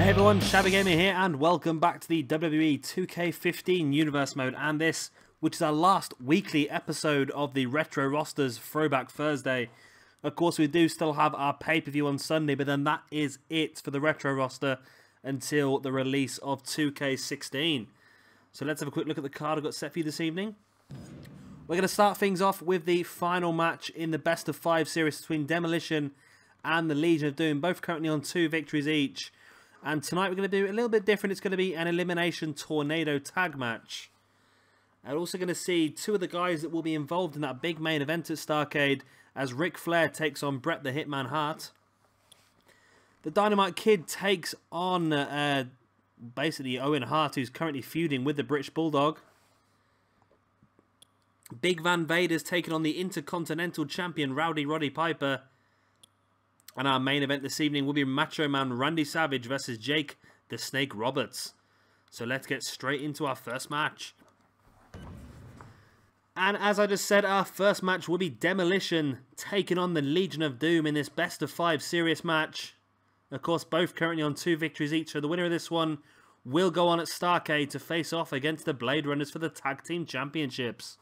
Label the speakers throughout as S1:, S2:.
S1: Hey everyone, Shabby Gamer here and welcome back to the WWE 2K15 Universe Mode, and this, which is our last weekly episode of the Retro Rosters Throwback Thursday. Of course, we do still have our pay-per-view on Sunday, but then that is it for the Retro Roster until the release of 2K16. So let's have a quick look at the card I've got set for you this evening. We're going to start things off with the final match in the Best of 5 series between Demolition and the Legion of Doom, both currently on 2 victories each. And tonight we're going to do a little bit different. It's going to be an Elimination Tornado Tag Match. And also going to see two of the guys that will be involved in that big main event at Starrcade as Ric Flair takes on Bret the Hitman Hart. The Dynamite Kid takes on basically Owen Hart, who's currently feuding with the British Bulldog. Big Van Vader's taking on the Intercontinental Champion Roddy Piper. And our main event this evening will be Macho Man Randy Savage versus Jake the Snake Roberts. So let's get straight into our first match. And as I just said, our first match will be Demolition taking on the Legion of Doom in this Best of 5 serious match. Of course, both currently on 2 victories each, so the winner of this one will go on at Starrcade to face off against the Blade Runners for the Tag Team Championships.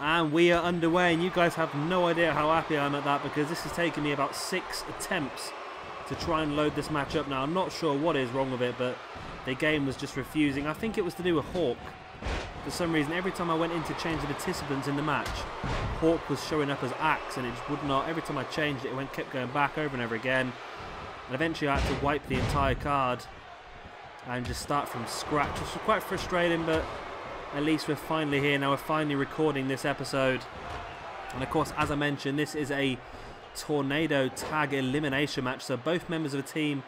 S1: And we are underway, and you guys have no idea how happy I am at that, because this has taken me about 6 attempts to try and load this match up now. I'm not sure what is wrong with it, but the game was just refusing. I think it was to do with Hawk. For some reason, every time I went in to change the participants in the match, Hawk was showing up as Axe, and it just would not. Every time I changed it, it kept going back over and over again. And eventually I had to wipe the entire card and just start from scratch. Which was quite frustrating, but at least we're finally here now. We're finally recording this episode. And of course, as I mentioned, this is a tornado tag elimination match. So both members of the team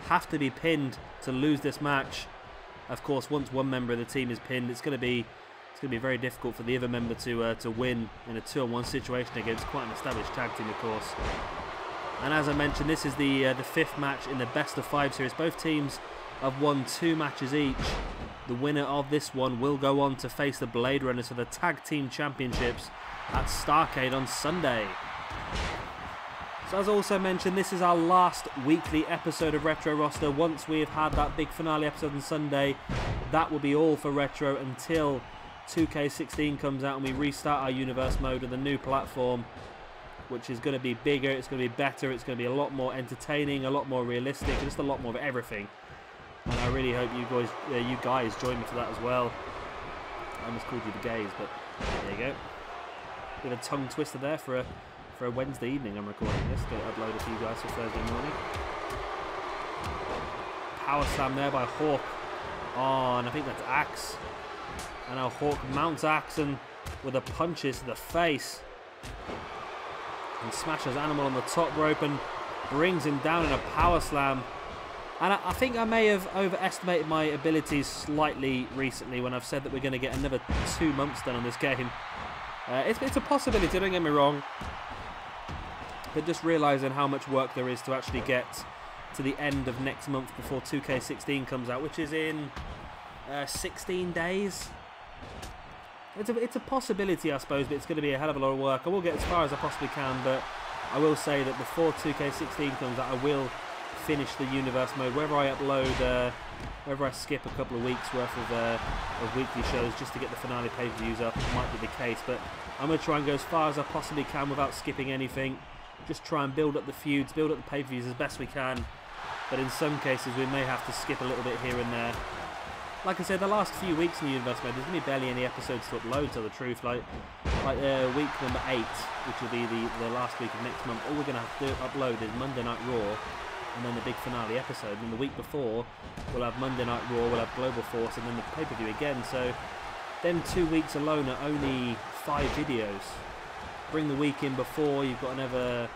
S1: have to be pinned to lose this match. Of course, once one member of the team is pinned, it's going to be very difficult for the other member to win in a 2-on-1 situation against quite an established tag team, of course. And as I mentioned, this is the 5th match in the Best of 5 series. Both teams have won 2 matches each. The winner of this one will go on to face the Blade Runners for the Tag Team Championships at Starrcade on Sunday. So as I also mentioned, this is our last weekly episode of Retro Roster. Once we have had that big finale episode on Sunday, that will be all for Retro until 2K16 comes out and we restart our Universe Mode with a new platform, which is going to be bigger, it's going to be better, it's going to be a lot more entertaining, a lot more realistic, and just a lot more of everything. And I really hope you guys join me for that as well. I almost called you the gays, but there you go. Bit of a tongue twister there for a Wednesday evening. I'm recording this to upload it to you guys for Thursday morning. Power slam there by Hawk on, I think that's Axe. And now Hawk mounts Axe and with a punches to the face. And smashes Animal on the top rope and brings him down in a power slam. And I think I may have overestimated my abilities slightly recently when I've said that we're going to get another 2 months done on this game. It's a possibility, don't get me wrong. But just realising how much work there is to actually get to the end of next month before 2K16 comes out, which is in 16 days. It's a possibility, I suppose, but it's going to be a hell of a lot of work. I will get as far as I possibly can, but I will say that before 2K16 comes out, I will finish the Universe Mode. Whether I upload, whether I skip a couple of weeks worth of weekly shows just to get the finale pay-per-views up, it might be the case, but I'm going to try and go as far as I possibly can without skipping anything. Just try and build up the feuds, build up the pay-per-views as best we can, but in some cases we may have to skip a little bit here and there. Like I said, the last few weeks in the Universe Mode, there's going to be barely any episodes to upload, to tell the truth. Like week number 8, which will be the last week of next month, all we're going to have to upload is Monday Night Raw, and then the big finale episode. And the week before, we'll have Monday Night Raw, we'll have Global Force, and then the pay-per-view again. So, them 2 weeks alone are only 5 videos. Bring the week in before, you've got another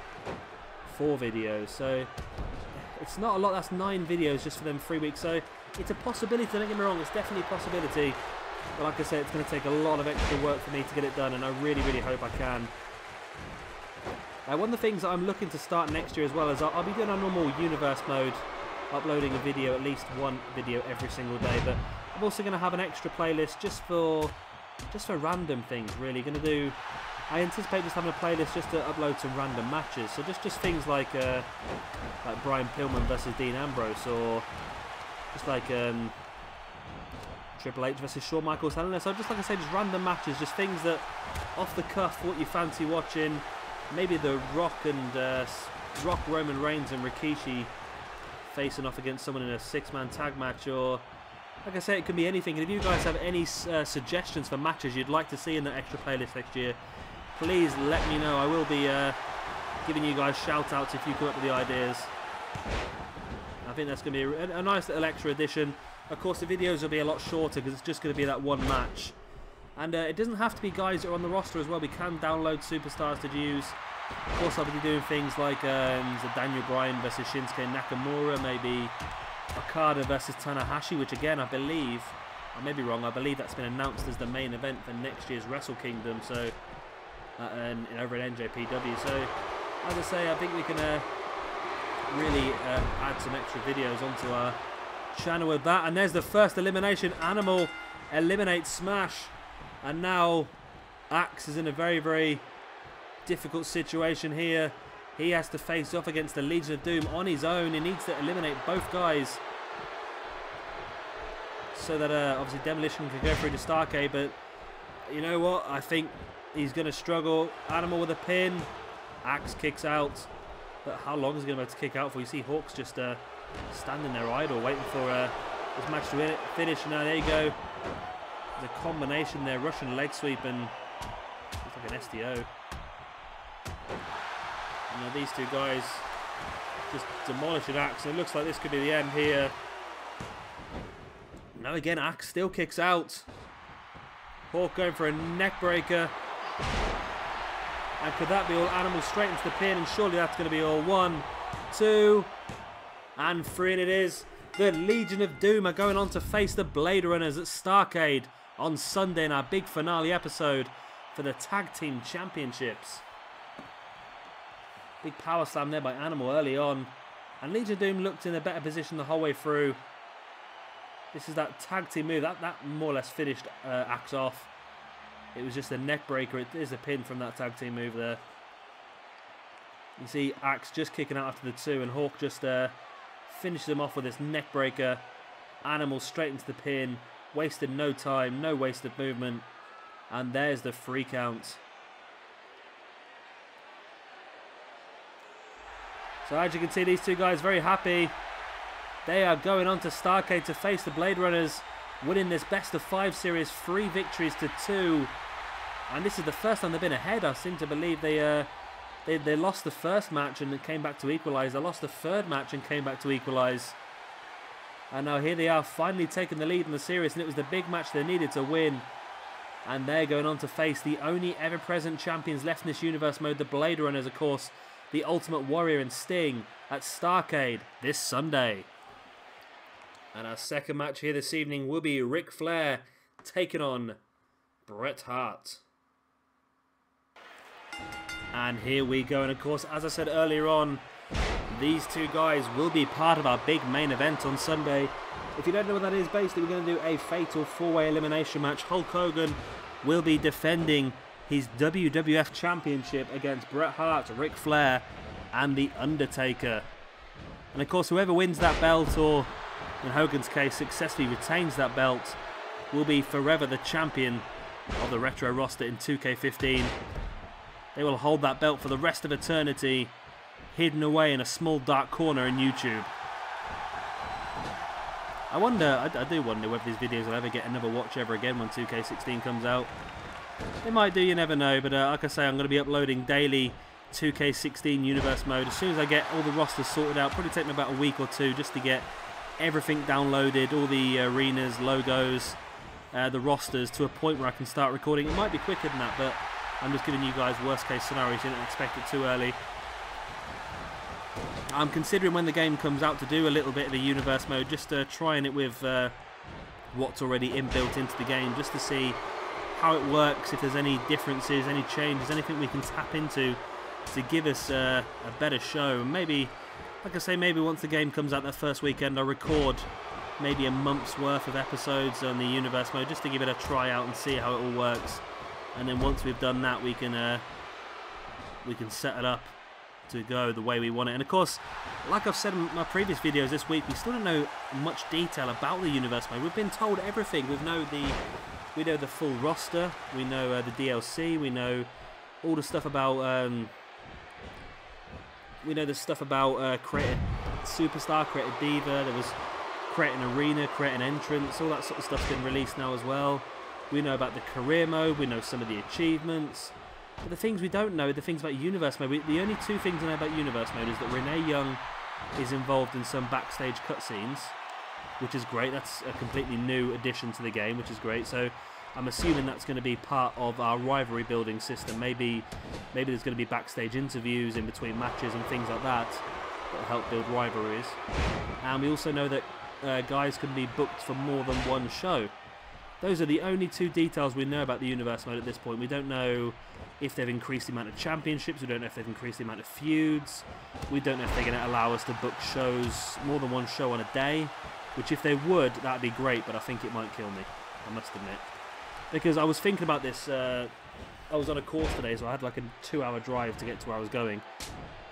S1: 4 videos. So, it's not a lot, that's 9 videos just for them 3 weeks. So, it's a possibility, don't get me wrong, it's definitely a possibility. But like I said, it's going to take a lot of extra work for me to get it done, and I really, really hope I can. One of the things that I'm looking to start next year as well is I'll be doing our normal Universe Mode, uploading a video, at least 1 video every single day, but I'm also going to have an extra playlist just for random things, really. Going to do I anticipate just having a playlist just to upload some random matches. So just things like Brian Pillman versus Dean Ambrose, or just like Triple H versus Shawn Michaels. I don't know. So just like I say, just random matches, just things that off the cuff, what you fancy watching. Maybe the Rock and Roman Reigns and Rikishi facing off against someone in a 6-man tag match, or like I say, it can be anything. And if you guys have any suggestions for matches you'd like to see in the extra playlist next year, please let me know. I will be giving you guys shout outs if you come up with the ideas. I think that's going to be a nice little extra addition. Of course, the videos will be a lot shorter because it's just going to be that one match. And it doesn't have to be guys that are on the roster as well. We can download superstars to use. Of course, I'll be doing things like Daniel Bryan versus Shinsuke Nakamura, maybe Okada versus Tanahashi, which again, I believe, I may be wrong, I believe that's been announced as the main event for next year's Wrestle Kingdom, so over at NJPW. So, as I say, I think we can really add some extra videos onto our channel with that. And there's the first elimination. Animal eliminates Smash, and now Axe is in a very, very difficult situation here. He has to face off against the Legion of Doom on his own. He needs to eliminate both guys so that obviously Demolition can go through the Starcade. But you know what? I think he's going to struggle. Animal with a pin. Axe kicks out. But how long is he going to be able to kick out for? You see Hawk's just standing there idle, waiting for this match to finish. Now there you go. There's a combination there. Russian leg sweep and looks like an STO. Now these two guys just demolishing Axe. It looks like this could be the end here. Now again, Axe still kicks out. Hawk going for a neck breaker. And could that be all? Animal straight into the pin, and surely that's going to be all. 1, 2, and 3, and it is. The Legion of Doom are going on to face the Blade Runners at Starcade on Sunday in our big finale episode for the Tag Team Championships. Big power slam there by Animal early on. And Legion of Doom looked in a better position the whole way through. This is that tag team move. That more or less finished Axe off. It was just a neck breaker. It is a pin from that tag team move there. You see Axe just kicking out after the 2, and Hawk just finishes him off with this neck breaker. Animal straight into the pin. Wasted no time, no wasted movement. And there's the 3 count. So as you can see, these two guys very happy. They are going on to Starcade to face the Blade Runners, winning this best of 5 series, 3 victories to 2. And this is the first time they've been ahead. I seem to believe they lost the first match and came back to equalise. They lost the 3rd match and came back to equalise. And now here they are, finally taking the lead in the series, and it was the big match they needed to win. And they're going on to face the only ever-present champions left in this universe mode, the Blade Runners, of course, the Ultimate Warrior and Sting at Starcade this Sunday. And our second match here this evening will be Ric Flair taking on Bret Hart. And here we go. And of course, as I said earlier on, these two guys will be part of our big main event on Sunday. If you don't know what that is, basically we're going to do a fatal 4-way elimination match. Hulk Hogan will be defending his WWF Championship against Bret Hart, Ric Flair, and The Undertaker. And of course, whoever wins that belt, or in Hogan's case, successfully retains that belt, will be forever the champion of the Retro roster in 2K15. They will hold that belt for the rest of eternity, hidden away in a small dark corner in YouTube. I do wonder whether these videos will ever get another watch ever again when 2K16 comes out. They might do, you never know, but like I say, I'm going to be uploading daily 2K16 Universe mode. As soon as I get all the rosters sorted out, probably take me about a week or 2 just to get everything downloaded, all the arenas, logos, the rosters, to a point where I can start recording. It might be quicker than that, but I'm just giving you guys worst case scenarios. You don't expect it too early. I'm considering when the game comes out to do a little bit of the universe mode, just trying it with what's already inbuilt into the game, just to see how it works, if there's any differences, any changes, anything we can tap into to give us a better show. And maybe, like I say, maybe once the game comes out that first weekend, I'll record maybe a month's worth of episodes on the universe mode just to give it a try out and see how it all works. and then once we've done that, we can set it up to go the way we want it. And of course, like I've said in my previous videos this week, we still don't know much detail about the universe mode. We've been told everything. We know the full roster, we know the DLC, we know all the stuff about create a superstar, create a diva. There was create an arena, create an entrance. All that sort of stuff's been released now as well. We know about the career mode. We know some of the achievements. But the things we don't know, the things about Universe Mode, the only two things I know about Universe Mode is that Renee Young is involved in some backstage cutscenes, which is great. That's a completely new addition to the game, which is great. So I'm assuming that's going to be part of our rivalry building system. Maybe there's going to be backstage interviews in between matches and things like that that will help build rivalries. And we also know that guys can be booked for more than one show. Those are the only two details we know about the Universe Mode at this point. We don't know if they've increased the amount of championships. We don't know if they've increased the amount of feuds. We don't know if they're going to allow us to book shows, more than one show on a day. Which if they would, that'd be great, but I think it might kill me, I must admit. Because I was thinking about this, I was on a course today, so I had like a 2-hour drive to get to where I was going.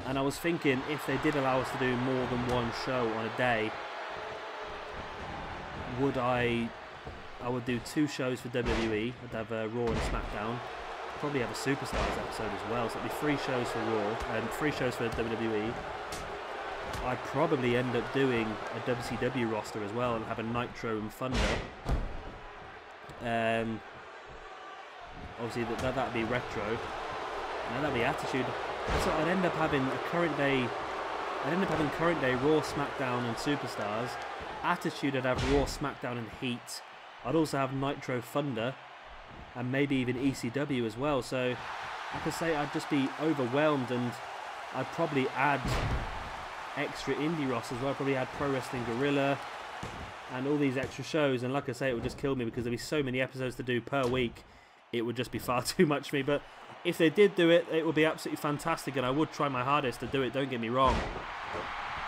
S1: And I was thinking, if they did allow us to do more than one show on a day, I would do 2 shows for WWE. I'd have Raw and SmackDown. Probably have a Superstars episode as well. So it'd be 3 shows for Raw and 3 shows for WWE. I'd probably end up doing a WCW roster as well and have a Nitro and Thunder. Obviously that'd be Retro. And that'd be Attitude. So I'd end up having a current day. I'd end up having current day Raw, SmackDown, and Superstars. Attitude, I'd have Raw, SmackDown, and Heat. I'd also have Nitro, Thunder, and maybe even ECW as well. So, like I say, I'd just be overwhelmed, and I'd probably add extra indie rosters as well. I'd probably add Pro Wrestling Guerrilla and all these extra shows. And like I say, it would just kill me because there'd be so many episodes to do per week. It would just be far too much for me. But if they did do it, it would be absolutely fantastic, and I would try my hardest to do it. Don't get me wrong.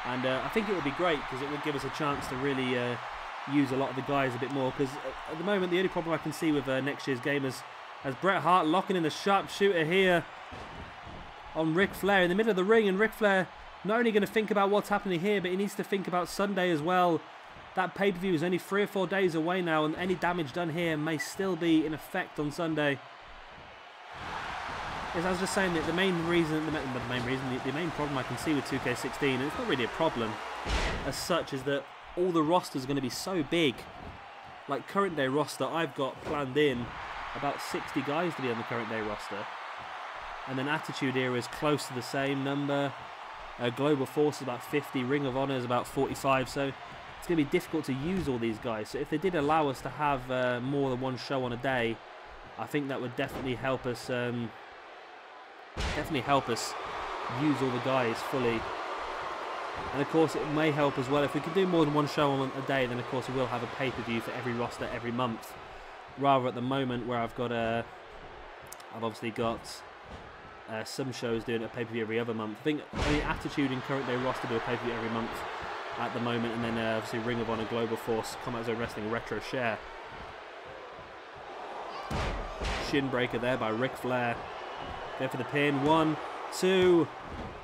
S1: And I think it would be great because it would give us a chance to really use a lot of the guys a bit more, because at the moment the only problem I can see with next year's game is Bret Hart locking in the sharpshooter here on Ric Flair in the middle of the ring, and Ric Flair not only going to think about what's happening here, but he needs to think about Sunday as well. That pay-per-view is only 3 or 4 days away now, and any damage done here may still be in effect on Sunday. As I was just saying, that the main problem I can see with 2K16, and it's not really a problem as such, is that all the rosters are going to be so big. Like current day roster, I've got planned in about 60 guys to be on the current day roster. And then Attitude Era is close to the same number. Global Force is about 50. Ring of Honor is about 45. So it's going to be difficult to use all these guys. So if they did allow us to have more than one show on a day, I think that would definitely help us. Use all the guys fully. And of course it may help as well if we can do more than one show on a day, then of course we will have a pay-per-view for every roster every month, rather at the moment where I've obviously got some shows doing a pay-per-view every other month. I think only Attitude and current day roster do a pay-per-view every month at the moment, and then obviously Ring of Honor, Global Force, Combat Zone Wrestling, Retro share. Shin breaker there by Ric Flair. Go for the pin. 1, 2.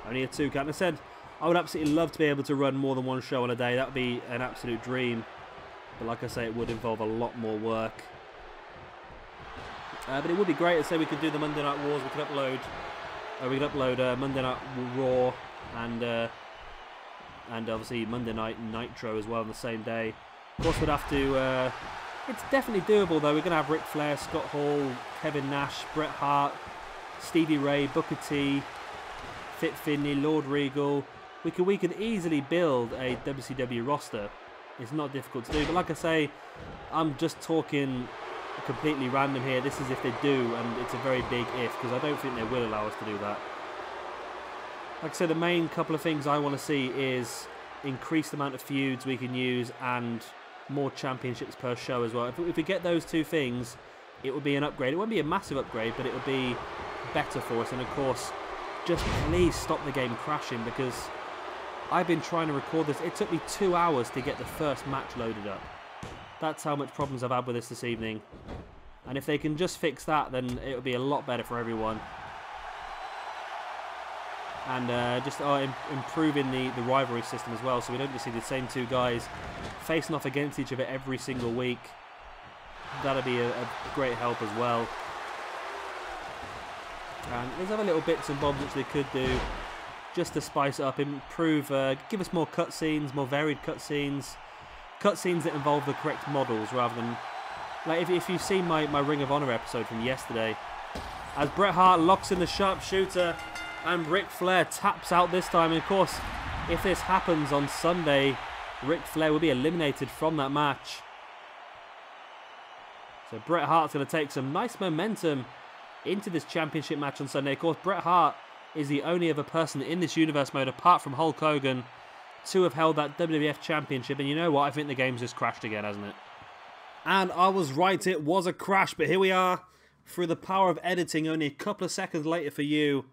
S1: Only a 2 count. I said I would absolutely love to be able to run more than one show on a day. That would be an absolute dream. But like I say, it would involve a lot more work. But it would be great. I'd say we could do the Monday Night Wars. We could upload Monday Night Raw and obviously Monday Night Nitro as well on the same day. Of course, we'd have to. It's definitely doable though. We're going to have Ric Flair, Scott Hall, Kevin Nash, Bret Hart, Stevie Ray, Booker T, Fit Finlay, Lord Regal. We could easily build a WCW roster. It's not difficult to do, but like I say, I'm just talking completely random here. This is if they do, and it's a very big if, because I don't think they will allow us to do that. Like I said, the main couple of things I want to see is increased amount of feuds we can use and more championships per show as well. If we get those two things, it would be an upgrade. It won't be a massive upgrade, but it would be better for us. And of course, just please stop the game crashing, because I've been trying to record this. It took me 2 hours to get the first match loaded up. That's how much problems I've had with this evening. And if they can just fix that, then it will be a lot better for everyone. And just improving the rivalry system as well, so we don't just see the same two guys facing off against each other every single week. That'll be a great help as well. And there's other little bits and bobs which they could do just to spice it up, improve, give us more cutscenes, more varied cutscenes that involve the correct models rather than, like if you've seen my Ring of Honor episode from yesterday, as Bret Hart locks in the sharpshooter and Ric Flair taps out this time. And of course, if this happens on Sunday, Ric Flair will be eliminated from that match. So Bret Hart's going to take some nice momentum into this championship match on Sunday. Of course, Bret Hart is the only other person in this universe mode, apart from Hulk Hogan, to have held that WWF Championship. And you know what? I think the game's just crashed again, hasn't it? And I was right, it was a crash. But here we are, through the power of editing, only a couple of seconds later for you.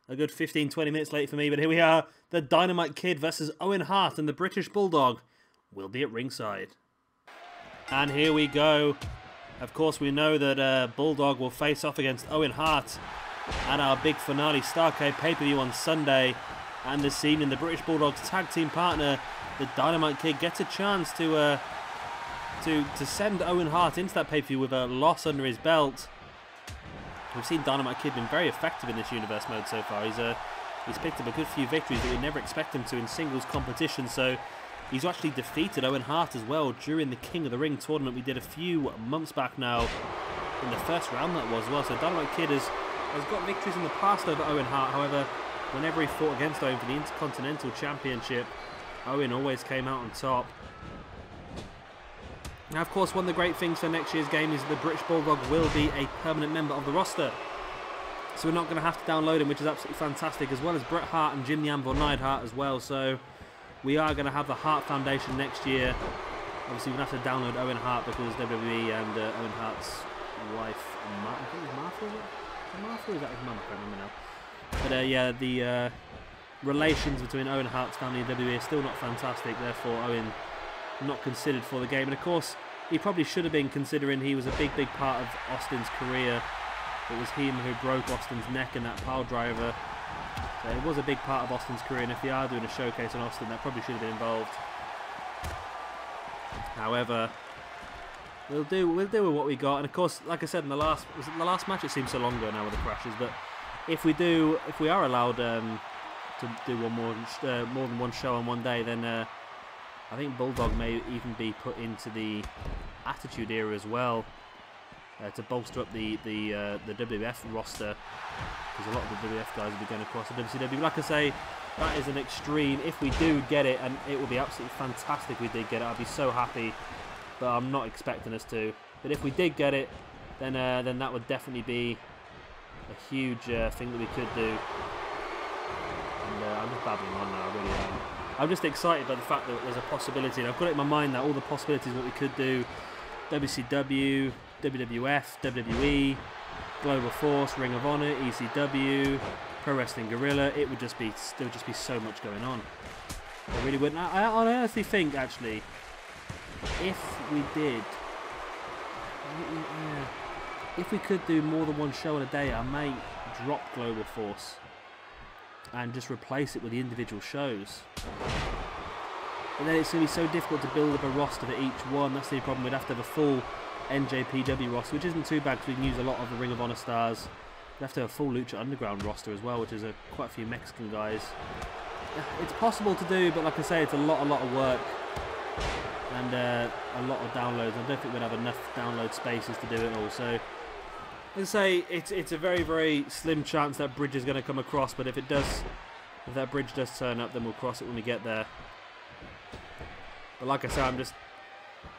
S1: A good 15-20 minutes late for me, but here we are. The Dynamite Kid versus Owen Hart, and the British Bulldog will be at ringside. And here we go. Of course, we know that Bulldog will face off against Owen Hart at our big finale Starrcade pay-per-view on Sunday. And this evening, the British Bulldog's tag team partner, the Dynamite Kid, gets a chance to send Owen Hart into that pay-per-view with a loss under his belt. We've seen Dynamite Kid been very effective in this universe mode so far. He's picked up a good few victories that we never expect him to in singles competition. So he's actually defeated Owen Hart as well during the King of the Ring tournament we did a few months back now. In the first round that was as well. So Dynamite Kid has got victories in the past over Owen Hart. However, whenever he fought against Owen for the Intercontinental Championship, Owen always came out on top. Now, of course, one of the great things for next year's game is that the British Bulldog will be a permanent member of the roster. So we're not going to have to download him, which is absolutely fantastic, as well as Bret Hart and Jim the Anvil Neidhart as well. So we are going to have the Hart Foundation next year. Obviously, we're going to have to download Owen Hart because WWE and Owen Hart's wife, I think it was Martha, is it? Martha, or is that his mum? I can't remember now. But yeah, the relations between Owen Hart's family and WWE are still not fantastic, therefore Owen not considered for the game. And of course, he probably should have been, considering he was a big part of Austin's career. It was him who broke Austin's neck in that pile driver. So it was a big part of Austin's career, and if they are doing a showcase on Austin, that probably should have been involved. However, we'll do with what we got. And of course, like I said in the last match, it seems so long ago now with the crashes, but if we are allowed to do more than one show on one day, then I think Bulldog may even be put into the Attitude Era as well, to bolster up the WWF roster, because a lot of the WWF guys will be going across the WCW. But like I say, that is an extreme. If we do get it, and it will be absolutely fantastic if we did get it, I'd be so happy, but I'm not expecting us to. But if we did get it, then that would definitely be a huge thing that we could do. And I'm just babbling on now, I really am. I'm just excited by the fact that there's a possibility, and I've got it in my mind that all the possibilities what we could do: WCW, WWF, WWE, Global Force, Ring of Honor, ECW, Pro Wrestling Guerrilla. It would just be so much going on. I really wouldn't. I honestly think, actually, if we did, if we could do more than one show in a day, I may drop Global Force and just replace it with the individual shows. And then it's going to be so difficult to build up a roster for each one. That's the problem. We'd have to have a full NJPW roster, which isn't too bad because we can use a lot of the Ring of Honor stars. We'd have to have a full Lucha Underground roster as well, which is quite a few Mexican guys. It's possible to do, but like I say, it's a lot of work and a lot of downloads. I don't think we'd have enough download spaces to do it all. So, as I say, it's a very, very slim chance that bridge is going to come across, but if that bridge does turn up, then we'll cross it when we get there. But like I say,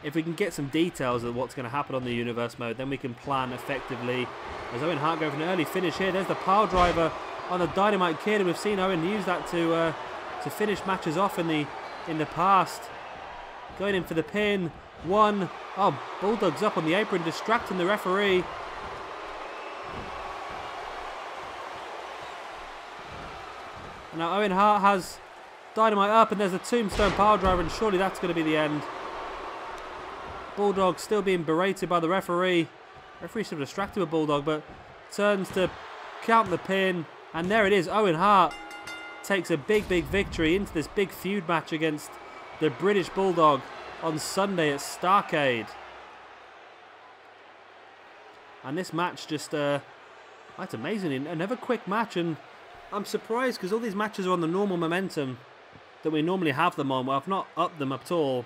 S1: if we can get some details of what's going to happen on the universe mode, then we can plan effectively. As Owen Hart going for an early finish here, there's the pile driver on the Dynamite Kid, and we've seen Owen use that to finish matches off in the past. Going in for the pin. Bulldog's up on the apron, distracting the referee. Now Owen Hart has Dynamite up, and there's a tombstone pile driver, and surely that's going to be the end. Bulldog still being berated by the referee. Referee should have distracted with Bulldog, but turns to count the pin. And there it is. Owen Hart takes a big victory into this big feud match against the British Bulldog on Sunday at Starrcade. And this match just, that's amazing. Another quick match, and I'm surprised because all these matches are on the normal momentum that we normally have them on. Well, I've not upped them at all.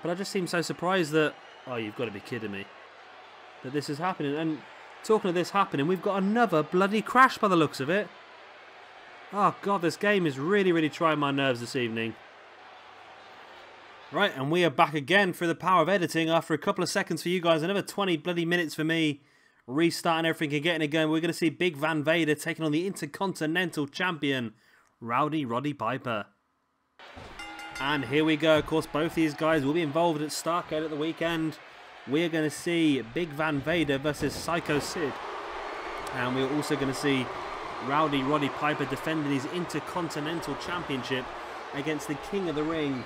S1: But I just seem so surprised that, oh, you've got to be kidding me, that this is happening. And talking of this happening, we've got another bloody crash by the looks of it. Oh, God, this game is really trying my nerves this evening. Right, and we are back again for the power of editing after a couple of seconds for you guys. Another 20 bloody minutes for me. Restarting everything and getting it going. We're going to see Big Van Vader taking on the Intercontinental Champion, Roddy Piper. And here we go. Of course, both these guys will be involved at Starrcade at the weekend. We're going to see Big Van Vader versus Psycho Sid. And we're also going to see Roddy Piper defending his Intercontinental Championship against the King of the Ring,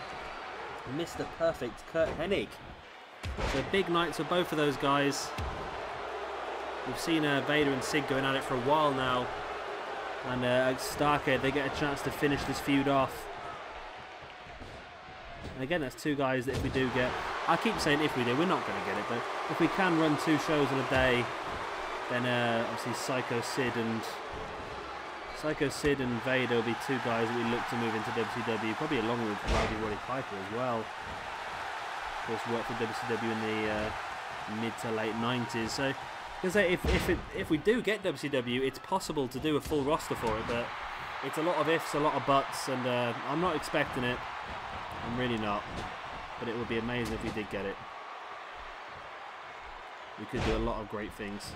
S1: Mr. Perfect, Curt Hennig. So big nights for both of those guys. We've seen Vader and Sid going at it for a while now. And at Starrcade, they get a chance to finish this feud off. And again, that's two guys that if we do get... I keep saying if we do, we're not going to get it. But if we can run 2 shows in a day, then obviously Psycho Sid and Vader will be 2 guys that we look to move into WCW. Probably along with Roddy Piper as well. Of course, worked for WCW in the mid to late 90s. So... Because if we do get WCW, it's possible to do a full roster for it, but it's a lot of ifs, a lot of buts, and I'm not expecting it. I'm really not. But it would be amazing if we did get it. We could do a lot of great things.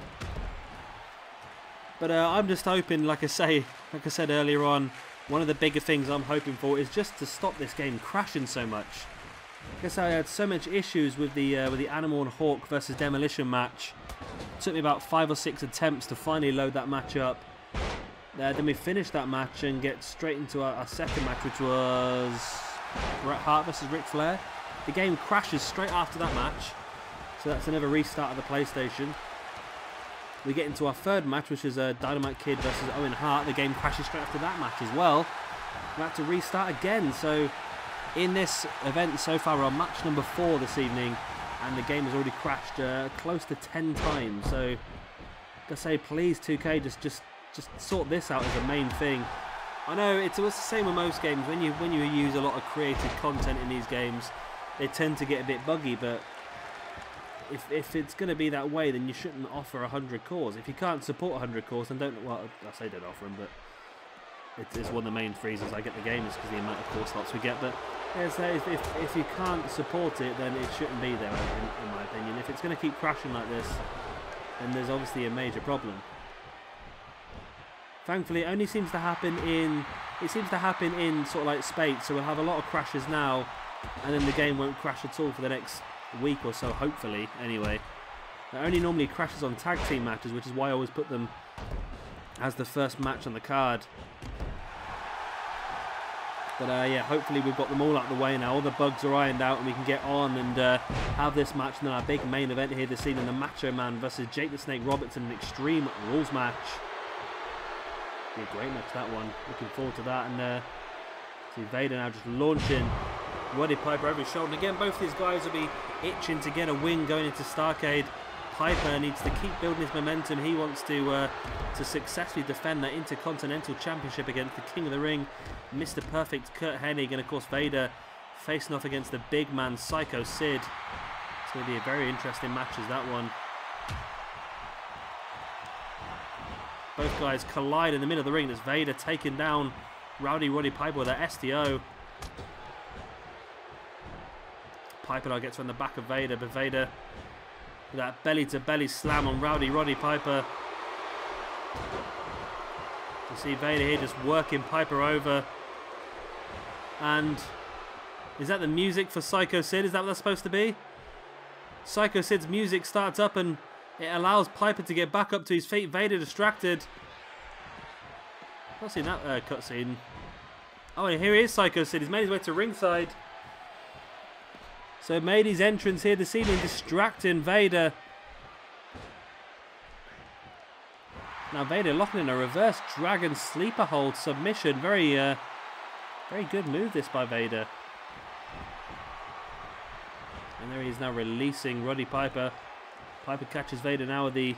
S1: But I'm just hoping, like I said earlier on, one of the bigger things I'm hoping for is just to stop this game crashing so much. I guess I had so much issues with the Animal and Hawk versus Demolition match. It took me about 5 or 6 attempts to finally load that match up. Then we finished that match and get straight into our second match, which was Bret Hart versus Ric Flair. The game crashes straight after that match, so that's another restart of the PlayStation. We get into our third match, which is Dynamite Kid versus Owen Hart. The game crashes straight after that match as well. We had to restart again, so in this event so far we're on match number 4 this evening, and the game has already crashed close to 10 times. So, like I say, please 2K, just sort this out as a main thing. I know it's the same with most games. When you use a lot of creative content in these games, they tend to get a bit buggy. But if it's going to be that way, then you shouldn't offer 100 cores. If you can't support 100 cores, then don't. Well, I say don't offer them, but it's one of the main reasons I get the game is because the amount of core slots we get. But if you can't support it, then it shouldn't be there, in my opinion. If it's going to keep crashing like this, then there's obviously a major problem. Thankfully, it only seems to happen in sort of like spades. So we'll have a lot of crashes now, and then the game won't crash at all for the next week or so, hopefully. Anyway, it only normally crashes on tag team matches, which is why I always put them as the first match on the card. But yeah, hopefully we've got them all out of the way now. All the bugs are ironed out and we can get on and have this match. And then our big main event here this evening, the Macho Man versus Jake the Snake Roberts in an Extreme Rules match. Be a great match, that one. Looking forward to that. And see Vader now just launching Roddy Piper over his shoulder. And again, both these guys will be itching to get a win going into Starrcade. Piper needs to keep building his momentum. He wants to successfully defend that Intercontinental Championship against the King of the Ring, Mr. Perfect, Curt Hennig, and of course Vader facing off against the big man, Psycho Sid. It's going to be a very interesting match, is that one. Both guys collide in the middle of the ring. There's Vader taking down Roddy Piper with that STO. Piper now gets on the back of Vader, but Vader with that belly-to-belly slam on Roddy Piper. You see Vader here just working Piper over. And is that the music for Psycho Sid? Is that what that's supposed to be? Psycho Sid's music starts up and it allows Piper to get back up to his feet. Vader distracted. Not seen that cutscene. Oh, and here he is, Psycho Sid. He's made his way to ringside. So made his entrance here this evening, distracting Vader. Now Vader locking in a reverse dragon sleeper hold submission. Very good move this by Vader. And there he is now releasing Roddy Piper. Piper catches Vader now with the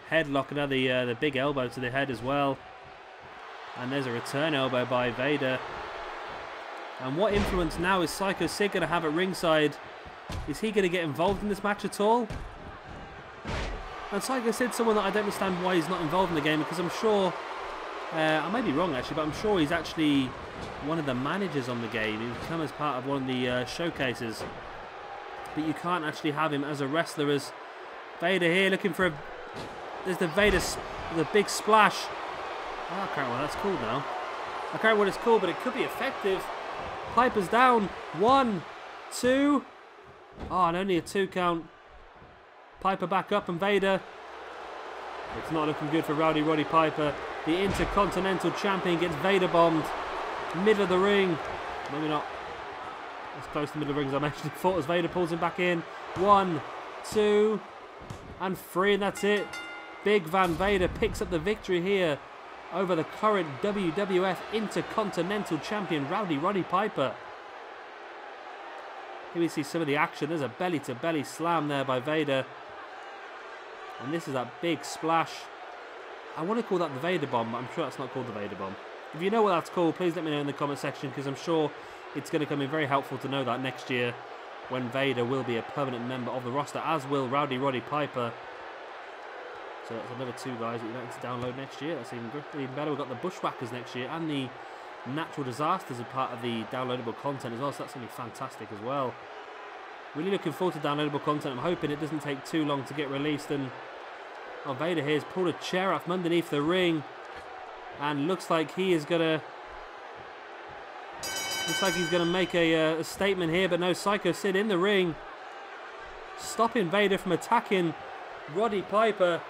S1: headlock, and now the big elbow to the head as well. And there's a return elbow by Vader. And what influence now is Psycho Sid going to have at ringside? Is he going to get involved in this match at all? And Psycho Sid's someone that I don't understand why he's not involved in the game, because I'm sure, I may be wrong actually, but I'm sure he's actually one of the managers on the game. He would come as part of one of the showcases. But you can't actually have him as a wrestler. As Vader here looking for a... There's the Vader, the big splash. Oh, I can't remember what that's called now. I can't remember what it's called, but it could be effective. Piper's down. 1, 2. Oh, and only a 2 count. Piper back up, and Vader. It's not looking good for Roddy Piper. The Intercontinental Champion gets Vader bombed. Middle of the ring. Maybe not as close to the middle of the ring as I actually thought, as Vader pulls him back in. 1, 2, and 3, and that's it. Big Van Vader picks up the victory here over the current WWF Intercontinental Champion, Roddy Piper. Here we see some of the action. There's a belly-to-belly slam there by Vader. And this is that big splash. I want to call that the Vader Bomb, but I'm sure that's not called the Vader Bomb. If you know what that's called, please let me know in the comment section, because I'm sure it's going to come in very helpful to know that next year when Vader will be a permanent member of the roster, as will Roddy Piper. So that's another 2 guys that you're going to download next year. That's even better. We've got the Bushwhackers next year, and the Natural Disasters are part of the downloadable content as well, so that's going to be fantastic as well. Really looking forward to downloadable content. I'm hoping it doesn't take too long to get released. And oh, Vader here has pulled a chair up from underneath the ring, and looks like he is gonna make a statement here. But no, Psycho Sid in the ring, stopping Vader from attacking Roddy Piper.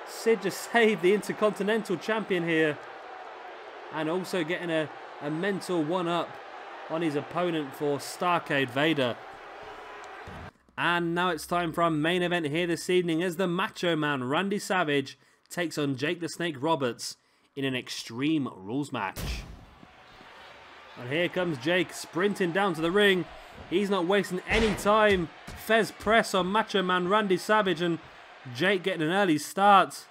S1: Sid just saved the Intercontinental Champion here, and also getting a mental 1-up on his opponent for Starcade Vader. And now it's time for our main event here this evening, as the Macho Man Randy Savage takes on Jake the Snake Roberts in an Extreme Rules match. And here comes Jake sprinting down to the ring. He's not wasting any time. Fez press on Macho Man Randy Savage, and Jake getting an early start.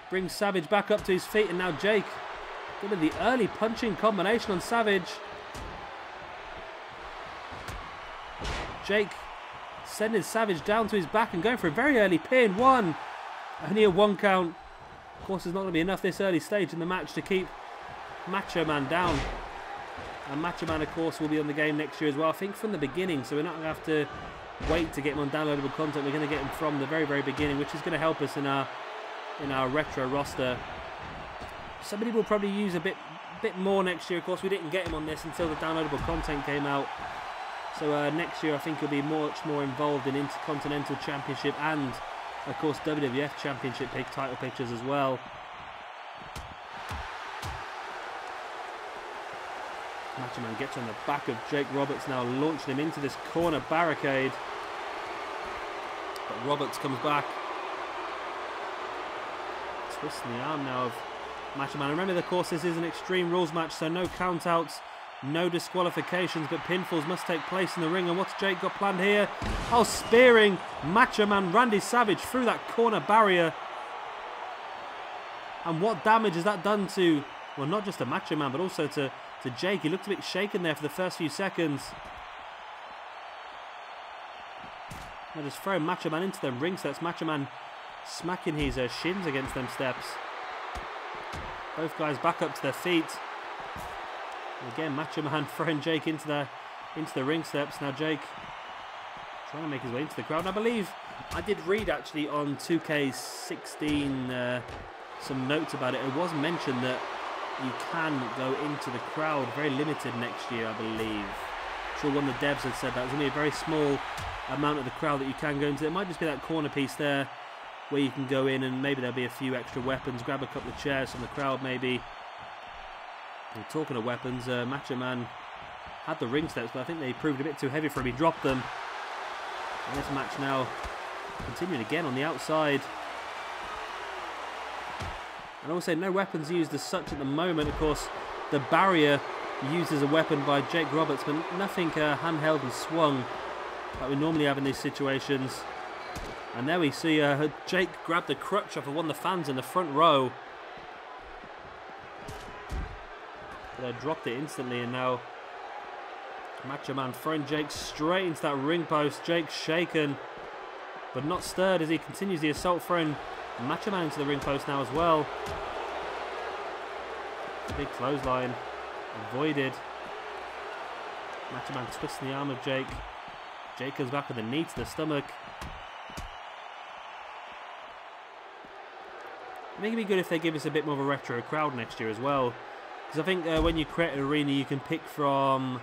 S1: Brings Savage back up to his feet, and now Jake giving the early punching combination on Savage. Jake sending Savage down to his back and going for a very early pin. 1. Only a 1 count. Of course, there's not going to be enough this early stage in the match to keep Macho Man down. And Macho Man, of course, will be on the game next year as well, I think from the beginning. So we're not going to have to wait to get him on downloadable content. We're going to get him from the very, very beginning, which is going to help us in our retro roster. Somebody will probably use a bit more next year. Of course, we didn't get him on this until the downloadable content came out. So next year, I think he'll be much more involved in Intercontinental Championship and, of course, WWF Championship title pictures as well. Macho Man gets on the back of Jake Roberts now, launching him into this corner barricade. But Roberts comes back, twisting the arm now of Macho Man. Remember, of course, this is an Extreme Rules match, so no countouts, no disqualifications, but pinfalls must take place in the ring. And what's Jake got planned here? Oh, spearing Macho Man Randy Savage through that corner barrier. And what damage has that done to, well, not just to Macho Man, but also to Jake. He looked a bit shaken there for the first few seconds. Now just throwing Macho Man into them ring steps. Macho Man smacking his shins against them steps. Both guys back up to their feet. And again, Macho Man throwing Jake into the ring steps. Now Jake trying to make his way into the crowd. And I believe I did read actually on 2K15 some notes about it. It was mentioned that you can go into the crowd, very limited next year, I believe. I'm sure one of the devs had said that. There's only a very small amount of the crowd that you can go into. It might just be that corner piece there where you can go in, and maybe there'll be a few extra weapons. Grab a couple of chairs from the crowd maybe. And talking of weapons, Macho Man had the ring steps, but I think they proved a bit too heavy for him. He dropped them. And this match now Continuing again on the outside. And also no weapons used as such at the moment. Of course, the barrier used as a weapon by Jake Roberts, but nothing handheld and swung like we normally have in these situations. And there we see Jake grab the crutch off of one of the fans in the front row. But dropped it instantly, and now Macho Man throwing Jake straight into that ring post. Jake shaken, but not stirred as he continues the assault, throwing Macho Man into the ring post now as well. Big clothesline avoided. Macho Man twisting the arm of Jake. Jake comes back with a knee to the stomach. I think it'd be good if they give us a bit more of a retro crowd next year as well, because I think when you create an arena, you can pick from,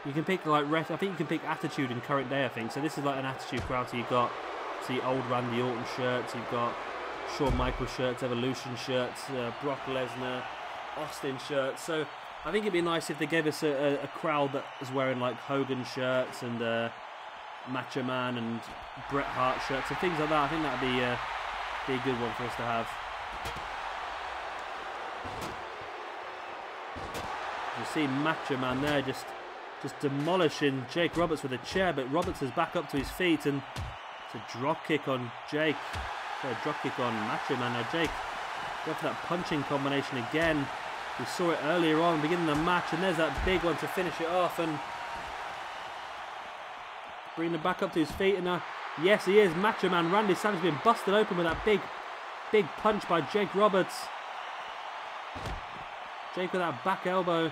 S1: I think you can pick Attitude in current day. I think so. This is like an Attitude crowd. So you've got old Randy Orton shirts, you've got Shawn Michaels shirts, Evolution shirts, Brock Lesnar, Austin shirts. So I think it'd be nice if they gave us a crowd that was wearing like Hogan shirts and Macho Man and Bret Hart shirts and things like that. I think that'd be a good one for us to have. You see Macho Man there just demolishing Jake Roberts with a chair, but Roberts is back up to his feet, and it's a drop kick on Jake. So a drop kick on Macho Man. Now Jake go for that punching combination again. We saw it earlier on, beginning of the match, and there's that big one to finish it off, and bring him back up to his feet. And now, yes, he is. Macho Man Randy Savage being busted open with that big punch by Jake Roberts. Jake with that back elbow.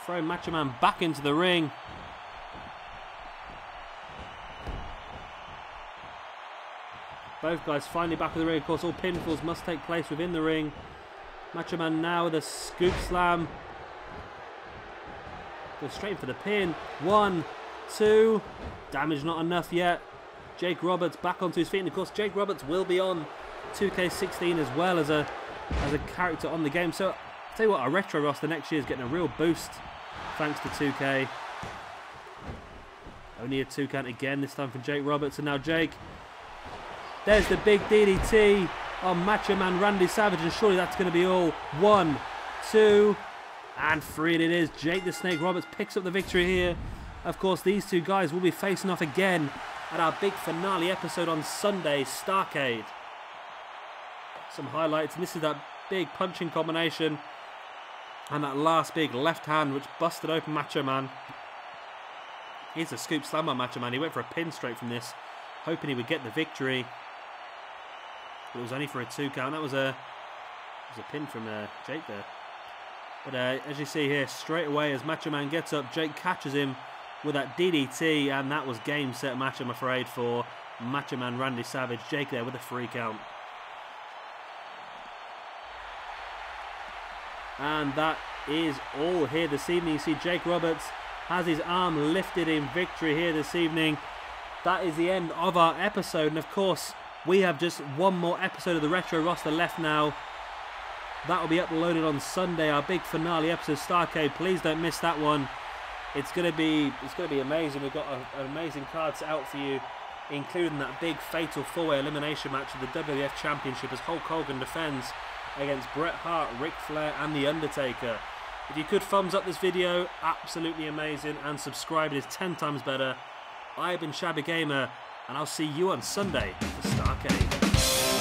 S1: Throwing Macho Man back into the ring. Both guys finally back in the ring. Of course, all pinfalls must take place within the ring. Macho Man now with a scoop slam. Goes straight for the pin. 1, 2. Damage not enough yet. Jake Roberts back onto his feet. And of course, Jake Roberts will be on 2K16 as well as a character on the game. So, I'll tell you what, our retro roster next year is getting a real boost thanks to 2K. Only a 2 count again, this time for Jake Roberts. And now Jake. There's the big DDT on Macho Man Randy Savage, and surely that's going to be all. 1, 2, and 3 it is. Jake the Snake Roberts picks up the victory here. Of course, these two guys will be facing off again at our big finale episode on Sunday, Starrcade. Some highlights, and this is that big punching combination and that last big left hand which busted open Macho Man. Here's a scoop slam on Macho Man. He went for a pin straight from this, hoping he would get the victory. But it was only for a 2 count. That was a pin from Jake there. But as you see here, straight away as Macho Man gets up, Jake catches him with that DDT, and that was game, set, match, I'm afraid, for Macho Man Randy Savage. Jake there with a 3 count. And that is all here this evening. You see Jake Roberts has his arm lifted in victory here this evening. That is the end of our episode, and of course we have just one more episode of the retro roster left now. That will be uploaded on Sunday, our big finale episode of Starrcade. Please don't miss that one. It's gonna be amazing. We've got an amazing card set out for you, including that big fatal 4-way elimination match of the WWF Championship as Hulk Hogan defends against Bret Hart, Ric Flair and The Undertaker. If you could thumbs up this video, absolutely amazing, and subscribe, it is 10 times better. I've been Shabby Gamer, and I'll see you on Sunday for Starrcade.